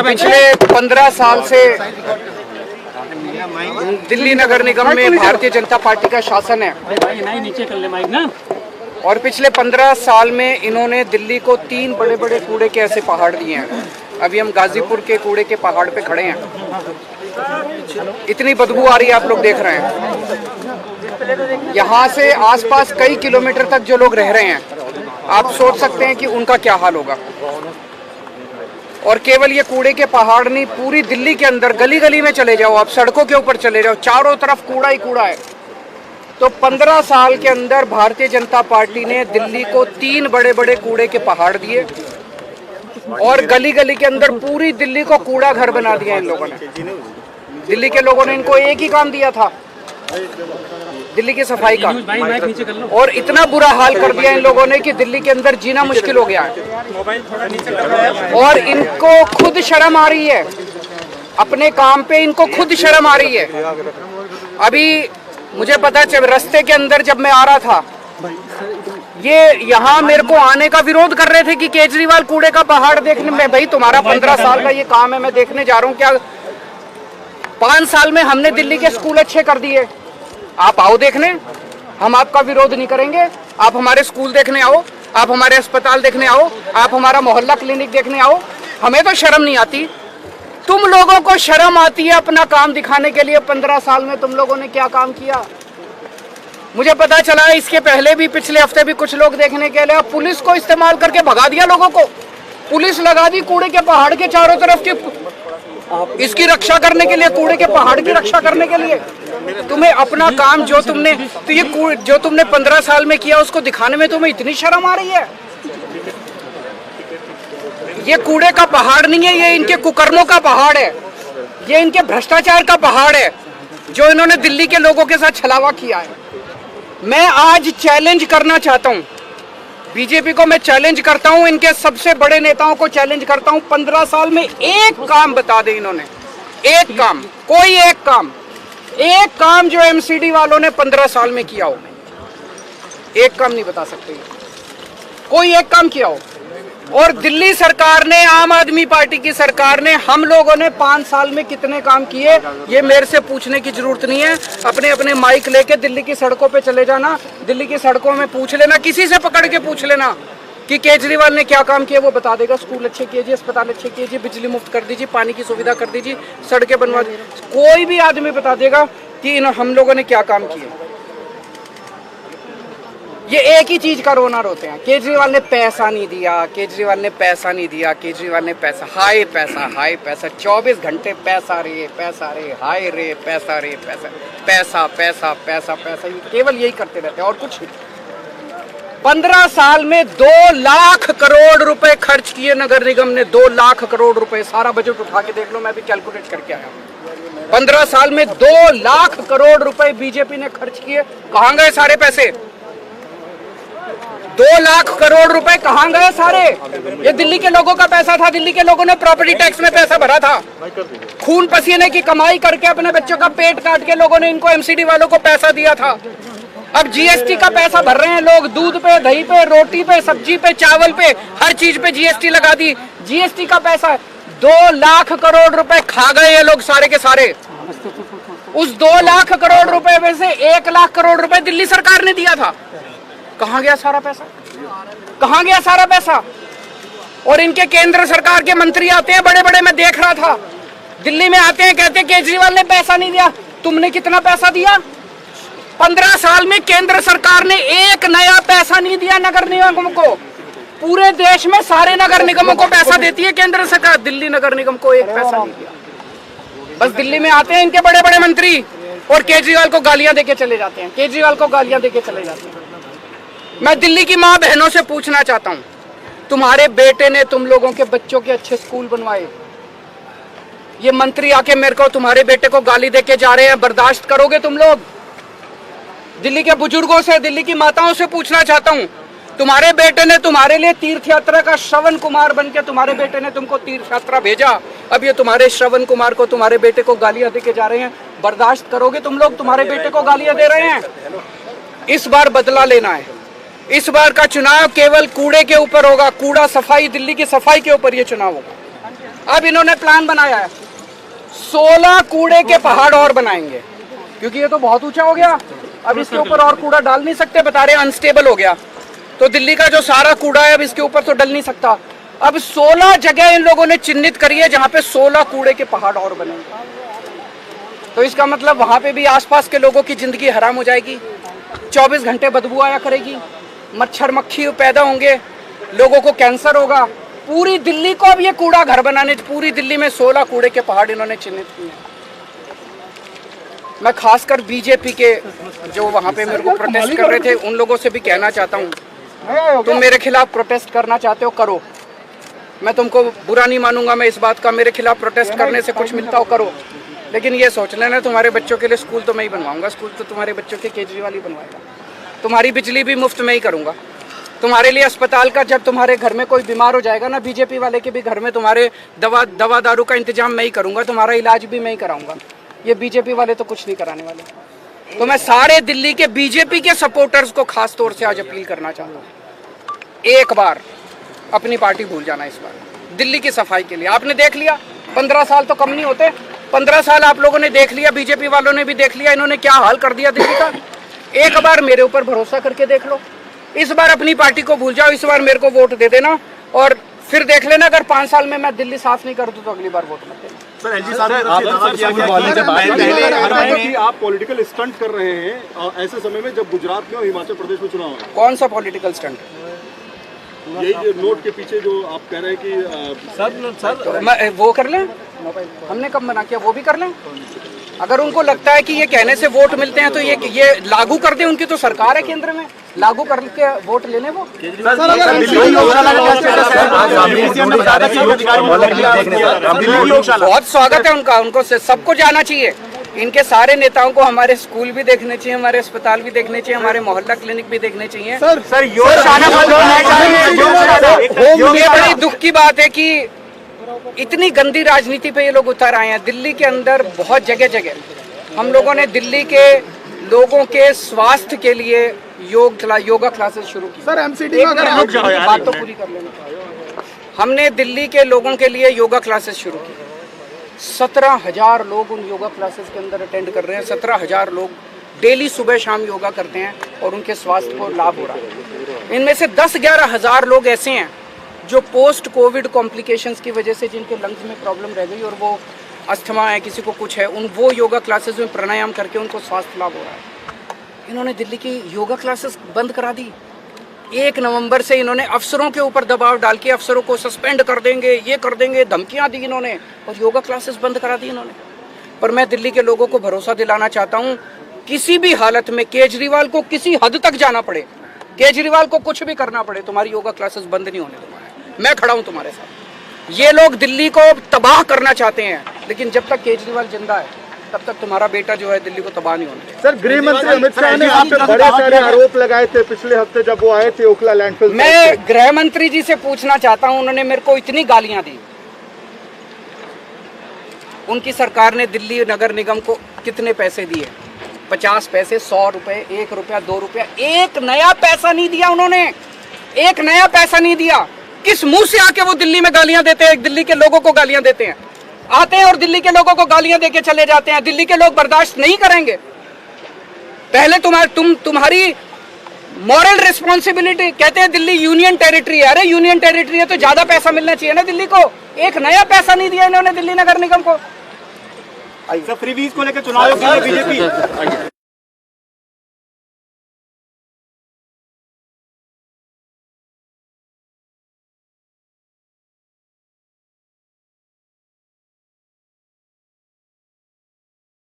पिछले 15 साल से दिल्ली नगर निगम में भारतीय जनता पार्टी का शासन है और पिछले 15 साल में इन्होंने दिल्ली को 3 बड़े बड़े कूड़े के ऐसे पहाड़ दिए हैं। अभी हम गाजीपुर के कूड़े के पहाड़ पे खड़े हैं। इतनी बदबू आ रही है, आप लोग देख रहे हैं। यहाँ से आसपास कई किलोमीटर तक जो लोग रह रहे हैं, आप सोच सकते हैं कि उनका क्या हाल होगा। और केवल ये कूड़े के पहाड़ नहीं, पूरी दिल्ली के अंदर गली गली में चले जाओ, आप सड़कों के ऊपर चले जाओ, चारों तरफ कूड़ा ही कूड़ा है। तो 15 साल के अंदर भारतीय जनता पार्टी ने दिल्ली को 3 बड़े बड़े कूड़े के पहाड़ दिए और गली गली के अंदर पूरी दिल्ली को कूड़ा घर बना दिया इन लोगों ने। दिल्ली के लोगों ने इनको एक ही काम दिया था, दिल्ली की सफाई का, और इतना बुरा हाल कर दिया इन लोगों ने कि दिल्ली के अंदर जीना मुश्किल हो गया है। और इनको खुद शर्म आ रही है, अपने काम पे इनको खुद शर्म आ रही है। अभी मुझे पता चल, रास्ते के अंदर जब मैं आ रहा था, ये यहाँ मेरे को आने का विरोध कर रहे थे कि केजरीवाल कूड़े का पहाड़ देखने में। भाई तुम्हारा 15 साल का ये काम है, मैं देखने जा रहा हूँ। क्या 5 साल में हमने दिल्ली के स्कूल अच्छे कर दिए, आप आओ देखने, हम आपका विरोध नहीं करेंगे। आप हमारे स्कूल देखने आओ, आप हमारे अस्पताल देखने आओ, आप हमारा मोहल्ला क्लिनिक देखने आओ। हमें तो शर्म नहीं आती, तुम लोगों को शर्म आती है अपना काम दिखाने के लिए। 15 साल में तुम लोगों ने क्या काम किया? मुझे पता चला इसके पहले भी, पिछले हफ्ते भी कुछ लोग देखने के लिए पुलिस को इस्तेमाल करके भगा दिया लोगों को। पुलिस लगा दी कूड़े के पहाड़ के चारों तरफ की, इसकी रक्षा करने के लिए, कूड़े के पहाड़ की रक्षा करने के लिए। तुम्हें अपना काम जो तुमने, तो ये जो तुमने 15 साल में किया उसको दिखाने में तुम्हें इतनी शर्म आ रही है? ये कूड़े का पहाड़ नहीं है, ये इनके कुकर्मों का पहाड़ है, ये इनके भ्रष्टाचार का पहाड़ है जो इन्होंने दिल्ली के लोगों के साथ छलावा किया है। मैं आज चैलेंज करना चाहता हूं, बीजेपी को मैं चैलेंज करता हूं, इनके सबसे बड़े नेताओं को चैलेंज करता हूं। 15 साल में एक काम बता दे इन्होंने, एक काम, कोई एक काम जो एमसीडी वालों ने 15 साल में किया हो। एक काम नहीं बता सकते, कोई एक काम किया हो। और दिल्ली सरकार ने, आम आदमी पार्टी की सरकार ने, हम लोगों ने 5 साल में कितने काम किए, ये मेरे से पूछने की जरूरत नहीं है। अपने अपने माइक लेके दिल्ली की सड़कों पे चले जाना, दिल्ली की सड़कों में पूछ लेना, किसी से पकड़ के पूछ लेना कि केजरीवाल ने क्या काम किया, वो बता देगा। स्कूल अच्छे कीजिए, अस्पताल अच्छे कीजिए, बिजली मुफ्त कर दीजिए, पानी की सुविधा कर दीजिए, सड़कें बनवा दीजिए, कोई भी आदमी बता देगा कि हम लोगों ने क्या काम किए। ये एक ही चीज का रोना रोते हैं, केजरीवाल ने पैसा नहीं दिया, केजरीवाल ने पैसा नहीं दिया, केजरीवाल ने पैसा, हाय पैसा, हाय पैसा, 24 घंटे पैसा रे, हाय रे, पैसा रे, पैसा, पैसा पैसा पैसा पैसा, केवल यही करते रहते हैं और कुछ नहीं। 15 साल में 2 लाख करोड़ रुपए खर्च किए नगर निगम ने, 2 लाख करोड़ रुपए। सारा बजट उठा के देख लो, मैं भी कैलकुलेट करके आया हूं। 15 साल में 2 लाख करोड़ रुपए बीजेपी ने खर्च किए। कहां गए सारे पैसे? 2 लाख करोड़ रुपए कहां गए सारे? ये दिल्ली के लोगों का पैसा था, दिल्ली के लोगों ने प्रॉपर्टी टैक्स में पैसा भरा था, खून पसीने की कमाई करके अपने बच्चों का पेट काट के लोगों ने इनको एमसीडी वालों को पैसा दिया था। अब जीएसटी का पैसा भर रहे हैं लोग, दूध पे, दही पे, रोटी पे, सब्जी पे, चावल पे, हर चीज पे जीएसटी लगा दी। जीएसटी का पैसा 2 लाख करोड़ रुपए खा गए ये लोग सारे के सारे। उस 2 लाख करोड़ रुपए में से 1 लाख करोड़ रुपए दिल्ली सरकार ने दिया था। कहां गया सारा पैसा? कहां गया सारा पैसा? और इनके केंद्र सरकार के मंत्री आते हैं बड़े बड़े, मैं देख रहा था, दिल्ली में आते हैं, कहते हैं केजरीवाल ने पैसा नहीं दिया। तुमने कितना पैसा दिया? 15 साल में केंद्र सरकार ने एक नया पैसा नहीं दिया नगर निगम को। पूरे देश में सारे नगर निगमों को पैसा देती है केंद्र सरकार, दिल्ली नगर निगम को एक पैसा नहीं दिया। बस दिल्ली में आते हैं इनके बड़े बड़े मंत्री और केजरीवाल को गालियां देके चले जाते हैं, केजरीवाल को गालियां देके चले जाते हैं। मैं दिल्ली की माँ बहनों से पूछना चाहता हूँ, तुम्हारे बेटे ने तुम लोगों के बच्चों के अच्छे स्कूल बनवाए, ये मंत्री आके मेरे को तुम्हारे बेटे को गाली देके जा रहे हैं, बर्दाश्त करोगे तुम लोग? दिल्ली के बुजुर्गों से, दिल्ली की माताओं से पूछना चाहता हूँ, तुम्हारे बेटे ने तुम्हारे लिए तीर्थ यात्रा का श्रवण कुमार बन के तुम्हारे बेटे ने तुमको तीर्थ यात्रा भेजा, अब ये तुम्हारे श्रवण कुमार को, तुम्हारे बेटे को गालियां देके जा रहे हैं, बर्दाश्त करोगे तुम लोग? तुम्हारे बेटे को गालियां दे रहे हैं। इस बार बदला लेना है, इस बार का चुनाव केवल कूड़े के ऊपर होगा, कूड़ा सफाई, दिल्ली की सफाई के ऊपर ये चुनाव होगा। अब इन्होंने प्लान बनाया है 16 कूड़े के पहाड़ और बनाएंगे, क्योंकि ये तो बहुत ऊंचा हो गया, अब इसके ऊपर और कूड़ा डाल नहीं सकते, बता रहे अनस्टेबल हो गया। तो दिल्ली का जो सारा कूड़ा है अब इसके ऊपर तो डल नहीं सकता। अब 16 जगह इन लोगों ने चिन्हित करी है जहां पे 16 कूड़े के पहाड़ और बनेंगे। तो इसका मतलब वहां पे भी आसपास के लोगों की जिंदगी हराम हो जाएगी, 24 घंटे बदबू आया करेगी, मच्छर मक्खी पैदा होंगे, लोगों को कैंसर होगा। पूरी दिल्ली को अब ये कूड़ा घर बनाने, पूरी दिल्ली में 16 कूड़े के पहाड़ इन्होंने चिन्हित किए हैं। मैं खासकर बीजेपी के जो वहां पे मेरे को प्रोटेस्ट कर रहे थे उन लोगों से भी कहना चाहता हूँ, तुम मेरे खिलाफ प्रोटेस्ट करना चाहते हो करो, मैं तुमको बुरा नहीं मानूंगा। मैं इस बात का, मेरे खिलाफ प्रोटेस्ट करने से कुछ मिलता हो करो, लेकिन ये सोच लेना तुम्हारे बच्चों के लिए स्कूल तो मैं ही बनवाऊंगा, स्कूल तो तुम्हारे बच्चों के केजरीवाल ही बनवाएगा, तुम्हारी बिजली भी मुफ्त में ही करूंगा, तुम्हारे लिए अस्पताल का, जब तुम्हारे घर में कोई बीमार हो जाएगा ना, बीजेपी वाले के भी घर में तुम्हारे दवा दारू का इंतजाम मैं ही करूंगा, तुम्हारा इलाज भी मैं ही कराऊंगा। ये बीजेपी वाले तो कुछ नहीं कराने वाले। तो मैं सारे दिल्ली के बीजेपी के सपोर्टर्स को खास तौर से आज अपील करना चाहता हूँ, एक बार अपनी पार्टी भूल जाना इस बार दिल्ली की सफाई के लिए। आपने देख लिया 15 साल तो कम नहीं होते, 15 साल आप लोगों ने देख लिया, बीजेपी वालों ने भी देख लिया, इन्होंने क्या हाल कर दिया दिल्ली का। एक बार मेरे ऊपर भरोसा करके देख लो, इस बार अपनी पार्टी को भूल जाओ, इस बार मेरे को वोट दे देना और फिर देख लेना अगर 5 साल में मैं दिल्ली साफ नहीं कर दूं तो अगली बार वोट मत देना। सर एलजी साहब आप पॉलिटिकल स्टंट कर रहे हैं ऐसे समय में जब गुजरात में और हिमाचल प्रदेश में चुनाव है। कौन सा पॉलिटिकल स्टंट? यही जो नोट के पीछे जो आप कह रहे हैं कि सर वो कर लें, हमने कब मना किया, वो भी कर लें। अगर उनको लगता है कि ये कहने से वोट मिलते हैं तो ये लागू कर दें, उनकी तो सरकार है केंद्र में, लागू करके वोट लेने वो। बहुत स्वागत है उनका, उनको सबको जाना चाहिए। इनके सारे नेताओं को हमारे स्कूल भी देखने चाहिए, हमारे अस्पताल भी देखने चाहिए, हमारे मोहल्ला क्लिनिक भी देखने चाहिए। सर ये बड़ी दुख की बात है कि इतनी गंदी राजनीति पे ये लोग उतर आए हैं। दिल्ली के अंदर बहुत जगह जगह हम लोगों ने दिल्ली के लोगों के स्वास्थ्य के लिए योगा क्लासेस शुरू की। सर एमसीडी में बात तो पूरी कर लेना। हमने दिल्ली के लोगों के लिए योगा क्लासेस शुरू की, 17,000 लोग उन योगा क्लासेस के अंदर अटेंड कर रहे हैं। 17,000 लोग डेली सुबह शाम योगा करते हैं और उनके स्वास्थ्य को लाभ हो रहा है। इनमें से 10-11 हज़ार लोग ऐसे हैं जो पोस्ट कोविड कॉम्प्लिकेशंस की वजह से जिनके लंग्स में प्रॉब्लम रह गई और वो अस्थमा है, किसी को कुछ है, वो योगा क्लासेस में प्राणायाम करके उनको स्वास्थ्य लाभ हो रहा है। इन्होंने दिल्ली की योगा क्लासेस बंद करा दी। 1 नवंबर से इन्होंने अफसरों के ऊपर दबाव डाल के अफसरों को सस्पेंड कर देंगे, ये कर देंगे, धमकियां दी इन्होंने और योगा क्लासेस बंद करा दी इन्होंने। पर मैं दिल्ली के लोगों को भरोसा दिलाना चाहता हूं, किसी भी हालत में केजरीवाल को किसी हद तक जाना पड़े, केजरीवाल को कुछ भी करना पड़े, तुम्हारी योगा क्लासेस बंद नहीं होने दूंगा। मैं खड़ा हूं तुम्हारे साथ। ये लोग दिल्ली को तबाह करना चाहते हैं, लेकिन जब तक केजरीवाल जिंदा है तब तक तुम्हारा बेटा जो है दिल्ली को तबाह नहीं होने। सर गृह मंत्री अमित शाह ने आप पे बड़े सारे आरोप लगाए थे पिछले हफ्ते जब वो आए थे ओखला लैंडफिल। मैं गृह मंत्री जी से पूछना चाहता हूं, उन्होंने मेरे को इतनी गालियां दी। उनकी सरकार ने दिल्ली नगर निगम को कितने पैसे दिए? 50 पैसे, 100 रुपए, 1 रुपया, 2 रुपया, एक नया पैसा नहीं दिया उन्होंने, एक नया पैसा नहीं दिया। किस मुंह से आके वो दिल्ली में गालियां देते हैं, दिल्ली के लोगों को गालियां देते हैं, आते हैं और दिल्ली के लोगों को गालियां देके चले जाते हैं। दिल्ली के लोग बर्दाश्त नहीं करेंगे। पहले तुम्हारी मॉरल रिस्पॉन्सिबिलिटी, कहते हैं दिल्ली यूनियन टेरिटरी है। अरे यूनियन टेरिटरी है तो ज्यादा पैसा मिलना चाहिए ना दिल्ली को। एक नया पैसा नहीं दिया इन्होंने दिल्ली नगर निगम को। फ्रीबीज को लेकर चुनाव बीजेपी